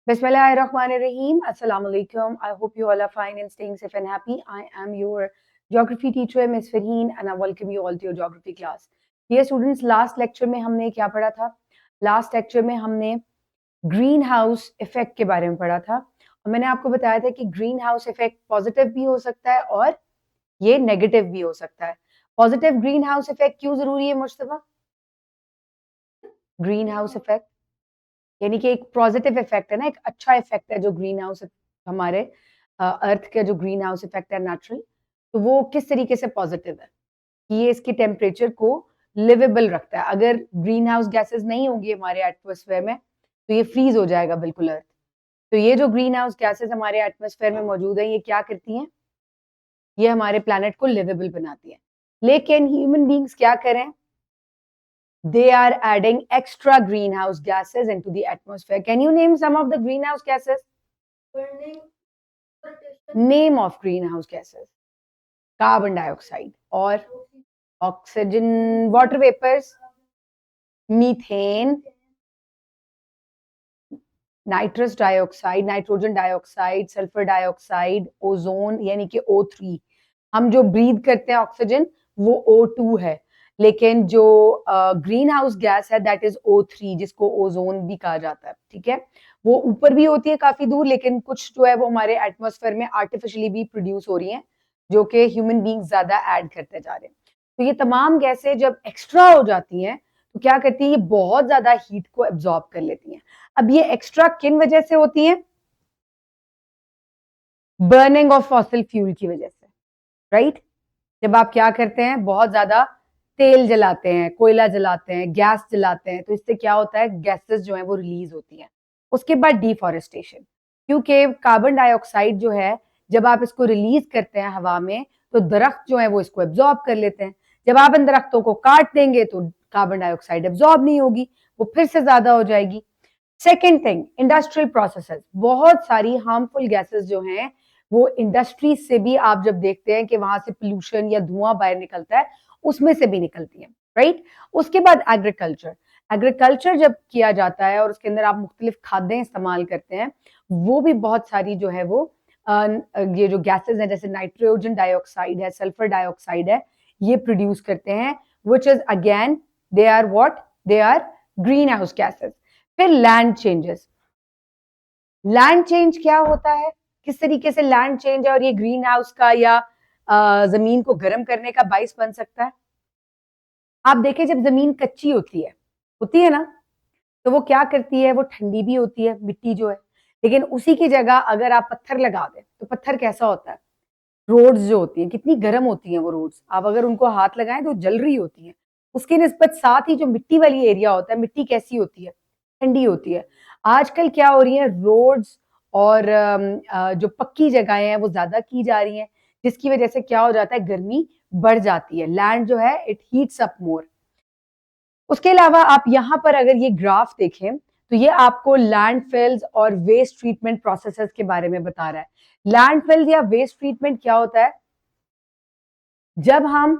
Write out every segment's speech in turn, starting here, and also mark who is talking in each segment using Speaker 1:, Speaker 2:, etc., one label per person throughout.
Speaker 1: Bismillahirrahmanirrahim. Assalamu alaikum. I hope you all are fine and staying safe and happy. I am your geography teacher, Ms. Farheen, and I welcome you all to your geography class. Dear students, last lecture में हमने क्या पढ़ा था? Last lecture में हमने green house effect के बारे में पढ़ा था और मैंने आपको बताया था कि ग्रीन हाउस इफेक्ट पॉजिटिव भी हो सकता है और ये नेगेटिव भी हो सकता है. पॉजिटिव ग्रीन हाउस इफेक्ट क्यों जरूरी है मुश्तबा? ग्रीन हाउस इफेक्ट यानी कि एक पॉजिटिव इफेक्ट है ना, एक अच्छा इफेक्ट है जो ग्रीन हाउस हमारे अर्थ का जो ग्रीन हाउस इफेक्ट है नेचुरल, तो वो किस तरीके से पॉजिटिव है कि ये इसके टेम्परेचर को लिवेबल रखता है. अगर ग्रीन हाउस गैसेस नहीं होंगी हमारे एटमॉस्फेयर में तो ये फ्रीज हो जाएगा बिल्कुल अर्थ. तो ये जो ग्रीन हाउस गैसेस हमारे एटमॉस्फेयर में मौजूद है ये क्या करती हैं? ये हमारे प्लैनेट को लिवेबल बनाती हैं. लेकिन ह्यूमन बींग्स क्या करें? They are adding extra greenhouse gases into the atmosphere. Can you name some of the greenhouse gases? Name of greenhouse gases. Carbon dioxide or oxygen, water vapors, methane, nitrous dioxide, nitrogen dioxide, sulfur dioxide, ozone यानी कि O3. हम जो breathe करते हैं oxygen वो O2 है, लेकिन जो ग्रीन हाउस गैस है दैट इज O3 जिसको ओजोन भी कहा जाता है. ठीक है, वो ऊपर भी होती है काफी दूर, लेकिन कुछ जो है वो हमारे एटमॉस्फेयर में आर्टिफिशियली भी प्रोड्यूस हो रही हैं जो कि ह्यूमन बींग्स ज्यादा ऐड करते जा रहे हैं. तो ये तमाम गैसें जब एक्स्ट्रा हो जाती हैं तो क्या करती है, ये बहुत ज्यादा हीट को एब्जॉर्ब कर लेती हैं. अब ये एक्स्ट्रा किन वजह से होती है? बर्निंग ऑफ फॉसिल फ्यूल की वजह से, राइट? जब आप क्या करते हैं, बहुत ज्यादा तेल जलाते हैं, कोयला जलाते हैं, गैस जलाते हैं, तो इससे क्या होता है, गैसेस जो है वो रिलीज होती हैं. उसके बाद डिफॉरेस्टेशन, क्योंकि कार्बन डाइऑक्साइड जो है जब आप इसको रिलीज करते हैं हवा में तो दरख्त जो है वो इसको एब्जॉर्ब कर लेते हैं. जब आप इन दरख्तों को काट देंगे तो कार्बन डाइऑक्साइड एब्जॉर्ब नहीं होगी, वो फिर से ज्यादा हो जाएगी. Second thing, industrial processes. बहुत सारी हार्मफुल गैसेस जो हैं वो इंडस्ट्री से भी आप जब देखते हैं कि वहां से पोल्यूशन या धुआं बाहर निकलता है उसमें से भी निकलती है, राइट? उसके बाद एग्रीकल्चर. एग्रीकल्चर जब किया जाता है और उसके अंदर आप मुख्तलिफ खादें इस्तेमाल करते हैं, वो भी बहुत सारी जो है वो ये जो गैसेस हैं जैसे नाइट्रोजन डाइऑक्साइड है, सल्फर डाइऑक्साइड है, ये प्रोड्यूस करते हैं, which is again they are what, they are greenhouse gases. फिर लैंड चेंजेस. लैंड चेंज क्या होता है, किस तरीके से लैंड चेंज है और ये ग्रीन हाउस का या जमीन को गर्म करने का बाइस बन सकता है? आप देखें, जब जमीन कच्ची होती है ना, तो वो क्या करती है, वो ठंडी भी होती है मिट्टी जो है, लेकिन उसी की जगह अगर आप पत्थर लगा दें तो पत्थर कैसा होता है, रोड्स जो होती हैं कितनी गर्म होती हैं वो रोड्स, आप अगर उनको हाथ लगाएं तो जल रही होती हैं. उसके निस्बत साथ ही जो मिट्टी वाली एरिया होता है, मिट्टी कैसी होती है, ठंडी होती है. आजकल क्या हो रही है, रोड्स और जो पक्की जगहें हैं वो ज्यादा की जा रही हैं, जिसकी वजह से क्या हो जाता है, गर्मी बढ़ जाती है, लैंड जो है इट हीट्स अप मोर. उसके अलावा आप यहाँ पर अगर ये ग्राफ देखें तो ये आपको लैंडफिल्स और वेस्ट ट्रीटमेंट प्रोसेसेस के बारे में बता रहा है. लैंडफिल्स या वेस्ट ट्रीटमेंट क्या होता है, जब हम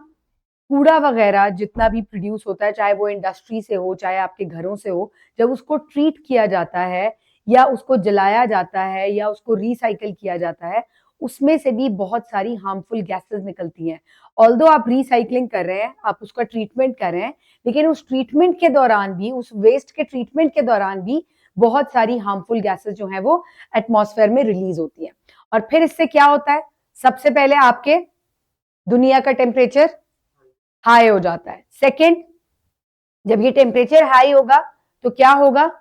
Speaker 1: कूड़ा वगैरह जितना भी प्रोड्यूस होता है, चाहे वो इंडस्ट्री से हो चाहे आपके घरों से हो, जब उसको ट्रीट किया जाता है या उसको जलाया जाता है या उसको रिसाइकल किया जाता है, उसमें से भी बहुत सारी हार्मफुल गैसेस निकलती हैं. ऑल्दो आप रिसाइकलिंग कर रहे हैं, आप उसका ट्रीटमेंट कर रहे हैं, लेकिन उस ट्रीटमेंट के दौरान भी, उस वेस्ट के ट्रीटमेंट के दौरान भी बहुत सारी हार्मफुल गैसेस जो है वो एटमॉस्फेयर में रिलीज होती है. और फिर इससे क्या होता है, सबसे पहले आपके दुनिया का टेम्परेचर हाई हो जाता है. सेकेंड, जब ये टेम्परेचर हाई होगा तो क्या होगा,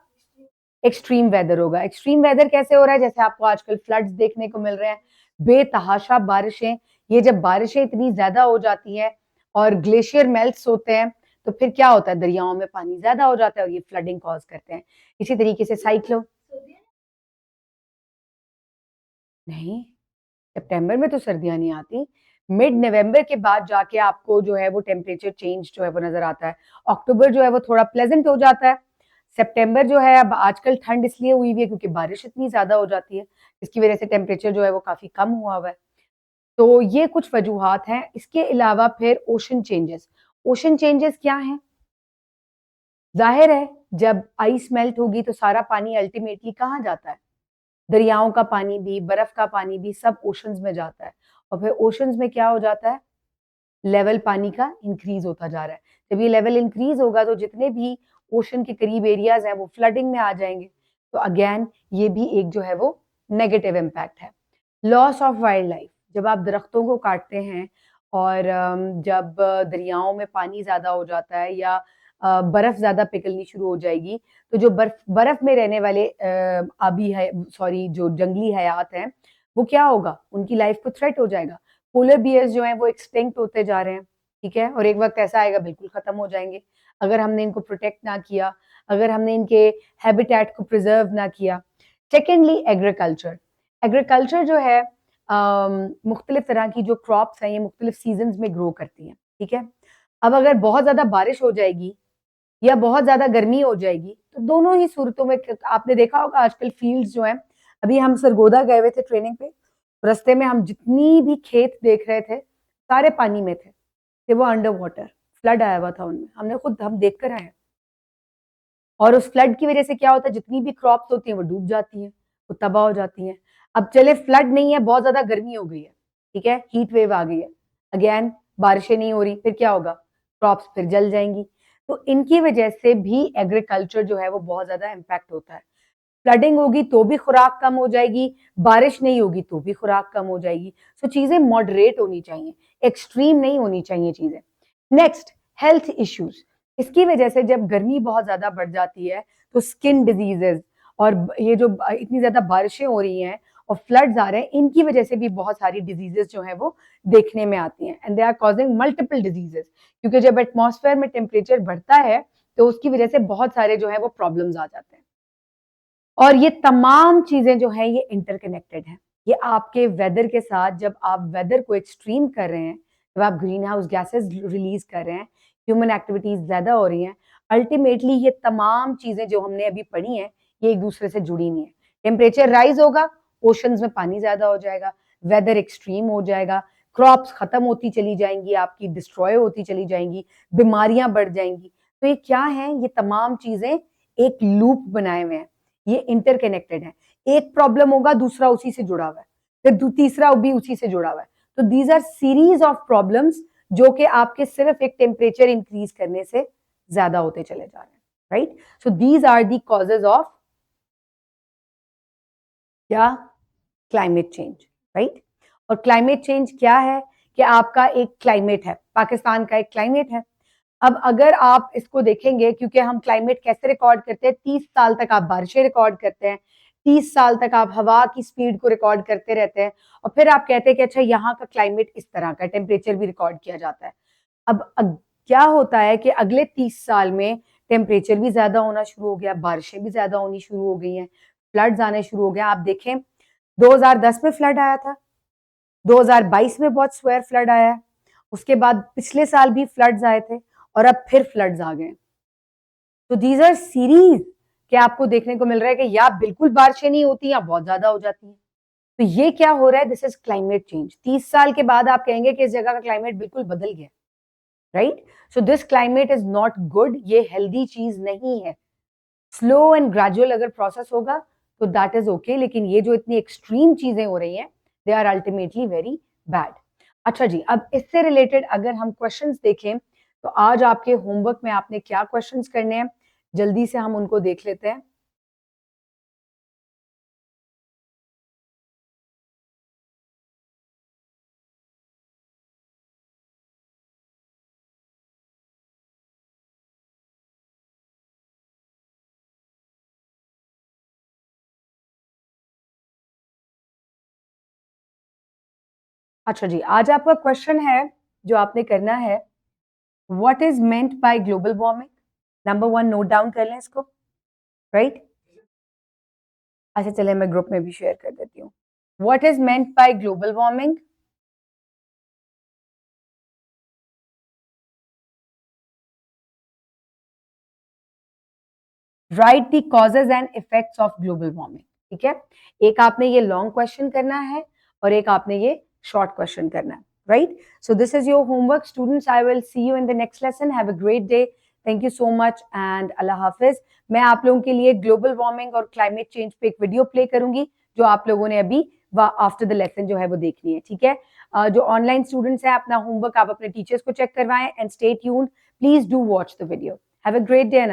Speaker 1: एक्सट्रीम वेदर होगा. एक्सट्रीम वेदर कैसे हो रहा है, जैसे आपको आजकल फ्लड्स देखने को मिल रहे हैं, बेतहाशा बारिशें. ये जब बारिशें इतनी ज्यादा हो जाती हैं और ग्लेशियर मेल्ट्स होते हैं तो फिर क्या होता है, दरियाओं में पानी ज्यादा हो जाता है और ये फ्लडिंग कॉज करते हैं. इसी तरीके से साइक्लोन. नहीं, सितंबर में तो सर्दियां नहीं आती, मिड नवंबर के बाद जाके आपको जो है वो टेम्परेचर चेंज जो है वो नजर आता है. अक्टूबर जो है वो थोड़ा प्लेजेंट हो जाता है. सितंबर जो है, अब आजकल ठंड इसलिए हुई हुई है क्योंकि बारिश इतनी ज्यादा हो जाती है, इसकी वजह से टेम्परेचर जो है वो काफी कम हुआ हुआ है. तो ये कुछ वजूहात हैं. इसके अलावा फिर ओशन चेंजेस. ओशन चेंजेस क्या हैं, जाहिर है जब आइस मेल्ट होगी तो सारा पानी अल्टीमेटली कहाँ जाता है, दरियाओं का पानी भी, बर्फ का पानी भी सब ओशंस में जाता है, और फिर ओशंस में क्या हो जाता है, लेवल पानी का इंक्रीज होता जा रहा है। जब ये लेवल इंक्रीज होगा तो जितने भी ओशन के करीब एरियाज हैं वो फ्लडिंग में आ जाएंगे। तो अगेन ये भी एक जो है वो नेगेटिव इम्पैक्ट है। लॉस ऑफ वाइल्ड लाइफ, जब आप दरख्तों को काटते हैं और जब दरियाओं में पानी ज्यादा हो जाता है या बर्फ ज्यादा पिघलनी शुरू हो जाएगी, तो जो बर्फ बर्फ में रहने वाले आबी है, सॉरी, जो जंगली हयात हैं, वो क्या होगा, उनकी लाइफ को थ्रेट हो जाएगा। पोलर बियर्स जो हैं वो एक्सटिंक्ट होते जा रहे हैं, ठीक है, और एक वक्त ऐसा आएगा बिल्कुल खत्म हो जाएंगे अगर हमने इनको प्रोटेक्ट ना किया, अगर हमने इनके हैबिटेट को प्रिजर्व ना किया। सेकेंडली एग्रीकल्चर, एग्रीकल्चर जो है मुख्तलिफ तरह की जो क्रॉप्स हैं ये मुख्तलिफ सीजन में ग्रो करती हैं, ठीक है। अब अगर बहुत ज्यादा बारिश हो जाएगी या बहुत ज्यादा गर्मी हो जाएगी तो दोनों ही सूरतों में, आपने देखा होगा आजकल फील्ड्स जो हैं, अभी हम सरगोदा गए हुए थे ट्रेनिंग पे, रास्ते में हम जितनी भी खेत देख रहे थे सारे पानी में थे वो अंडर वाटर, फ्लड आया हुआ था उनमें, हम देख कर आए हैं। और उस फ्लड की वजह से क्या होता है, जितनी भी क्रॉप्स होती हैं वो डूब जाती हैं, वो तबाह हो जाती हैं। अब चले फ्लड नहीं है, बहुत ज्यादा गर्मी हो गई है, ठीक है, हीट वेव आ गई है, अगेन बारिशें नहीं हो रही, फिर क्या होगा, क्रॉप्स फिर जल जाएंगी। तो इनकी वजह से भी एग्रीकल्चर जो है वो बहुत ज्यादा इम्पैक्ट होता है। फ्लडिंग होगी तो भी खुराक कम हो जाएगी, बारिश नहीं होगी तो भी खुराक कम हो जाएगी। सो चीजें मॉडरेट होनी चाहिए, एक्सट्रीम नहीं होनी चाहिए चीजें। नेक्स्ट, हेल्थ इश्यूज, इसकी वजह से जब गर्मी बहुत ज्यादा बढ़ जाती है तो स्किन डिजीजेस, और ये जो इतनी ज्यादा बारिशें हो रही हैं और फ्लड्स आ रहे हैं, इनकी वजह से भी बहुत सारी डिजीजेस जो है वो देखने में आती हैं, and they are causing multiple diseases, क्योंकि जब एटमॉस्फेयर में टेम्परेचर बढ़ता है तो उसकी वजह से बहुत सारे जो है वो प्रॉब्लम्स आ जाते हैं। और ये तमाम चीजें जो हैं ये इंटरकनेक्टेड हैं। ये आपके वेदर के साथ, जब आप वेदर को एक्सट्रीम कर रहे हैं, जब आप ग्रीन हाउस गैसेस रिलीज कर रहे हैं, ह्यूमन एक्टिविटीज ज्यादा हो रही हैं, अल्टीमेटली ये तमाम चीजें जो हमने अभी पढ़ी हैं ये एक दूसरे से जुड़ी नहीं है। टेम्परेचर राइज होगा, ओशंस में पानी ज्यादा हो जाएगा, वेदर एक्सट्रीम हो जाएगा, क्रॉप्स खत्म होती चली जाएंगी, आपकी डिस्ट्रॉय होती चली जाएंगी, बीमारियां बढ़ जाएंगी। तो ये क्या है, ये तमाम चीजें एक लूप बनाए हुए हैं, ये इंटरकनेक्टेड है। एक प्रॉब्लम होगा दूसरा उसी से जुड़ा हुआ है, फिर तीसरा भी उसी से जुड़ा हुआ है। तो these R series of problems जो कि आपके सिर्फ एक टेम्परेचर इंक्रीज करने से ज्यादा होते चले जा रहे हैं, right. So these are the causes of क्या, क्लाइमेट चेंज, राइट। और क्लाइमेट चेंज क्या है कि आपका एक क्लाइमेट है, पाकिस्तान का एक क्लाइमेट है। अब अगर आप इसको देखेंगे, क्योंकि हम क्लाइमेट कैसे रिकॉर्ड करते हैं, 30 साल तक आप बारिशें रिकॉर्ड करते हैं, 30 साल तक आप हवा की स्पीड को रिकॉर्ड करते रहते हैं, और फिर आप कहते हैं कि अच्छा यहाँ का क्लाइमेट इस तरह का, टेम्परेचर भी रिकॉर्ड किया जाता है। अब क्या होता है कि अगले 30 साल में टेम्परेचर भी ज्यादा होना शुरू हो गया, बारिशें भी ज्यादा होनी शुरू हो गई हैं, फ्लड्स आने शुरू हो गए। आप देखें 2010 में फ्लड आया था, 2022 में बहुत स्वेयर फ्लड आया है, उसके बाद पिछले साल भी फ्लड्स आए थे, और अब फिर फ्लड्स आ गए। तो दीज आर सीरीज के आपको देखने को मिल रहा है कि या बिल्कुल बारिशें नहीं होती या बहुत ज्यादा हो जाती है। तो ये क्या हो रहा है, दिस इज क्लाइमेट चेंज। 30 साल के बाद आप कहेंगे कि इस जगह का क्लाइमेट बिल्कुल बदल गया, right. So this climate is not good, ये हेल्दी चीज नहीं है। स्लो एंड ग्रेजुअल अगर प्रोसेस होगा तो दैट इज ओके, लेकिन ये जो इतनी एक्सट्रीम चीजें हो रही हैं they are ultimately very bad. अच्छा जी, अब इससे रिलेटेड अगर हम क्वेश्चंस देखें तो आज आपके होमवर्क में आपने क्या क्वेश्चंस करने हैं, जल्दी से हम उनको देख लेते हैं। अच्छा जी, आज आपका क्वेश्चन है जो आपने करना है, what is meant by global warming. Number 1 note down कर लें इसको, राइट। अच्छा चले, मैं ग्रुप में भी शेयर कर देती हूँ। What is meant by global warming. Right the causes and effects of global warming, ठीक है। एक आपने ये लॉन्ग क्वेश्चन करना है और एक आपने ये शॉर्ट क्वेश्चन करना है, right. So this is your homework students, I will see you in the next lesson, have a great day, thank you so much and अल्लाह हाफिज। मैं आप लोगों के लिए ग्लोबल वार्मिंग और क्लाइमेट चेंज पे एक वीडियो प्ले करूंगी जो आप लोगों ने अभी आफ्टर द लेसन जो है वो देखनी है, ठीक है। जो ऑनलाइन स्टूडेंट्स हैं, अपना होमवर्क आप अपने टीचर्स को चेक करवाएं and stay tuned, please do watch the video. Have a great day and